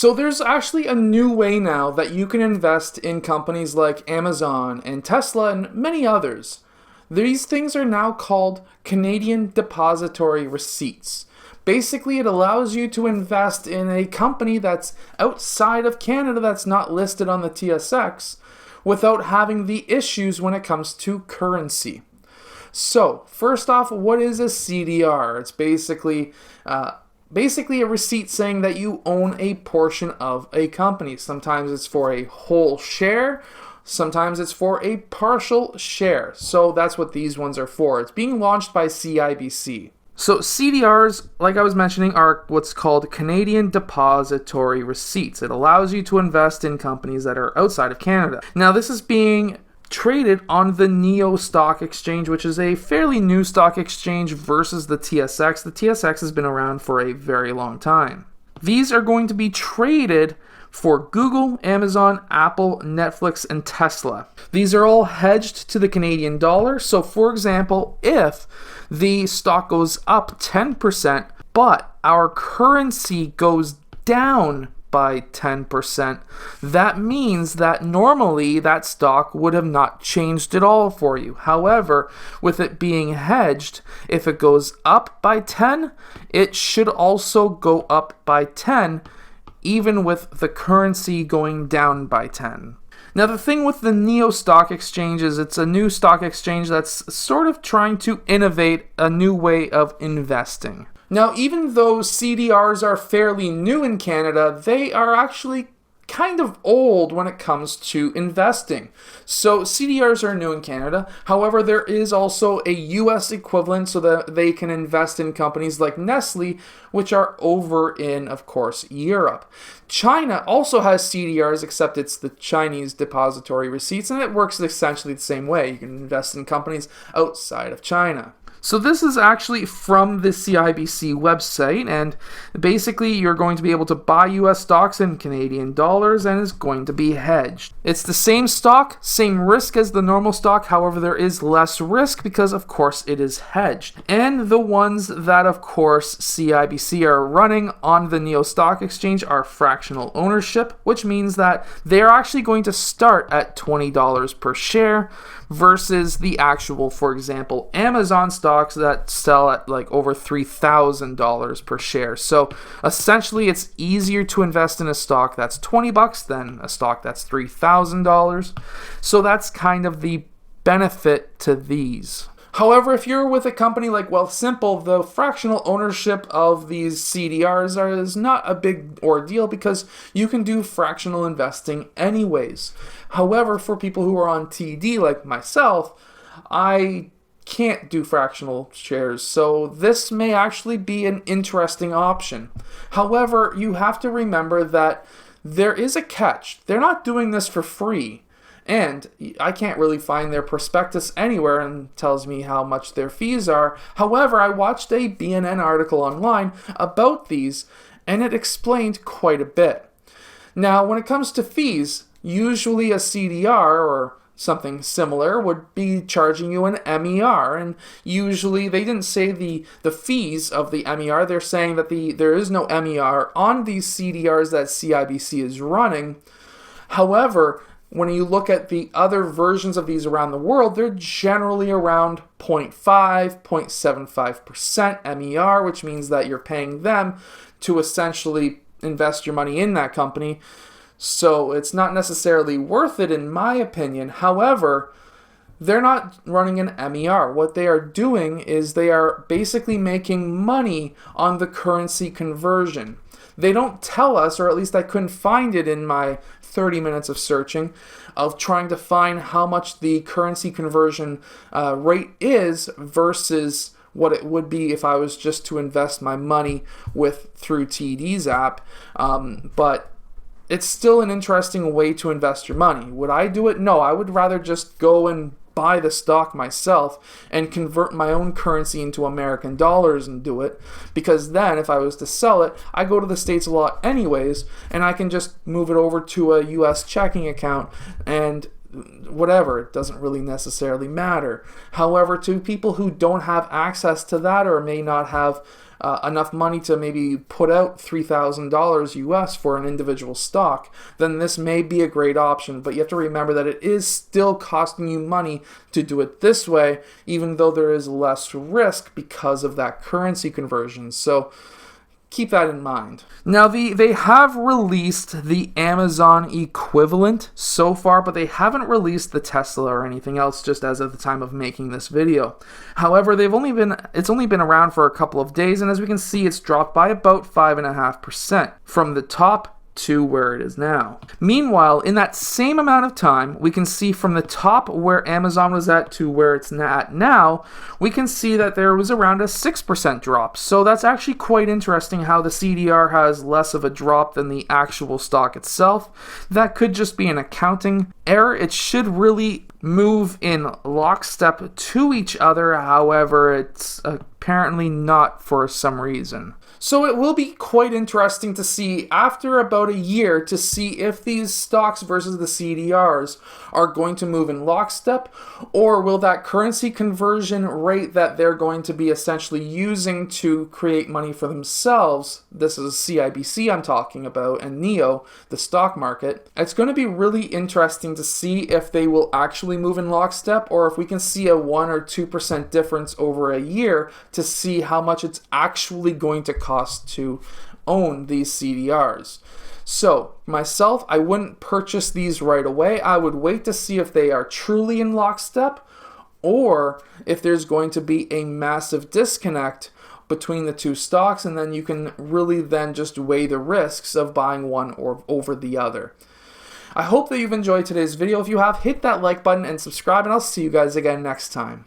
So there's actually a new way now that you can invest in companies like Amazon and Tesla and many others. These things are now called Canadian Depository Receipts. Basically, it allows you to invest in a company that's outside of Canada that's not listed on the TSX without having the issues when it comes to currency. So, first off, what is a CDR? It's basically a receipt saying that you own a portion of a company. Sometimes it's for a whole share, sometimes it's for a partial share. So that's what these ones are for. It's being launched by CIBC. So CDRs, like I was mentioning, are what's called Canadian Depository Receipts. It allows you to invest in companies that are outside of Canada. Now this is being traded on the NEO Stock Exchange, which is a fairly new stock exchange versus the TSX. The TSX has been around for a very long time. These are going to be traded for Google, Amazon, Apple, Netflix, and Tesla. These are all hedged to the Canadian dollar. So for example, if the stock goes up 10%, but our currency goes down by 10%, that means that normally that stock would have not changed at all for you. However, with it being hedged, if it goes up by 10, it should also go up by 10, even with the currency going down by 10. Now the thing with the NEO Stock Exchange is it's a new stock exchange that's sort of trying to innovate a new way of investing. Now, even though CDRs are fairly new in Canada, they are actually kind of old when it comes to investing. So CDRs are new in Canada. However, there is also a US equivalent so that they can invest in companies like Nestle, which are over in, of course, Europe. China also has CDRs, except it's the Chinese Depository Receipts, and it works essentially the same way. You can invest in companies outside of China. So this is actually from the CIBC website, and basically you're going to be able to buy US stocks in Canadian dollars and it's going to be hedged. It's the same stock, same risk as the normal stock, however there is less risk because of course it is hedged. And the ones that of course CIBC are running on the NEO Stock Exchange are fractional ownership, which means that they're actually going to start at $20 per share versus the actual, for example, Amazon stocks that sell at like over $3,000 per share. So essentially it's easier to invest in a stock that's $20 than a stock that's $3,000. So that's kind of the benefit to these. However, if you're with a company like Wealthsimple, the fractional ownership of these CDRs is not a big ordeal because you can do fractional investing anyways. However, for people who are on TD like myself, I can't do fractional shares, so this may actually be an interesting option. However, you have to remember that there is a catch. They're not doing this for free. And I can't really find their prospectus anywhere and tells me how much their fees are. However, I watched a BNN article online about these and it explained quite a bit. Now, when it comes to fees, usually a CDR or something similar would be charging you an MER, and usually they didn't say the fees of the MER. They're saying that there is no MER on these CDRs that CIBC is running. However, when you look at the other versions of these around the world, they're generally around 0.5, 0.75% MER, which means that you're paying them to essentially invest your money in that company. So it's not necessarily worth it in my opinion. However, they're not running an MER. What they are doing is they are basically making money on the currency conversion. They don't tell us, or at least I couldn't find it in my 30 minutes of searching, of trying to find how much the currency conversion rate is versus what it would be if I was just to invest my money through TD's app. But it's still an interesting way to invest your money. Would I do it? No, I would rather just go and buy the stock myself and convert my own currency into American dollars and do it, because then if I was to sell it, I go to the States a lot anyways and I can just move it over to a US checking account and whatever, it doesn't really necessarily matter. However, to people who don't have access to that or may not have enough money to maybe put out $3,000 US for an individual stock, then this may be a great option. But you have to remember that it is still costing you money to do it this way, even though there is less risk because of that currency conversion. So keep that in mind. Now, they have released the Amazon equivalent so far, but they haven't released the Tesla or anything else just as of the time of making this video. However, it's only been around for a couple of days, and as we can see, it's dropped by about 5.5% from the top to where it is now. Meanwhile, in that same amount of time, we can see from the top where Amazon was at to where it's at now, we can see that there was around a 6% drop. So that's actually quite interesting how the CDR has less of a drop than the actual stock itself. That could just be an accounting error. It should really move in lockstep to each other. However, it's apparently not for some reason. So it will be quite interesting to see after about a year to see if these stocks versus the CDRs are going to move in lockstep, or will that currency conversion rate that they're going to be essentially using to create money for themselves, this is CIBC I'm talking about, and NEO, the stock market, it's going to be really interesting to see if they will actually move in lockstep, or if we can see a 1 or 2% difference over a year to see how much it's actually going to cost to own these CDRs. So myself, I wouldn't purchase these right away. I would wait to see if they are truly in lockstep, or if there's going to be a massive disconnect between the two stocks, and then you can really then just weigh the risks of buying one or over the other. I hope that you've enjoyed today's video. If you have, hit that like button and subscribe, and I'll see you guys again next time.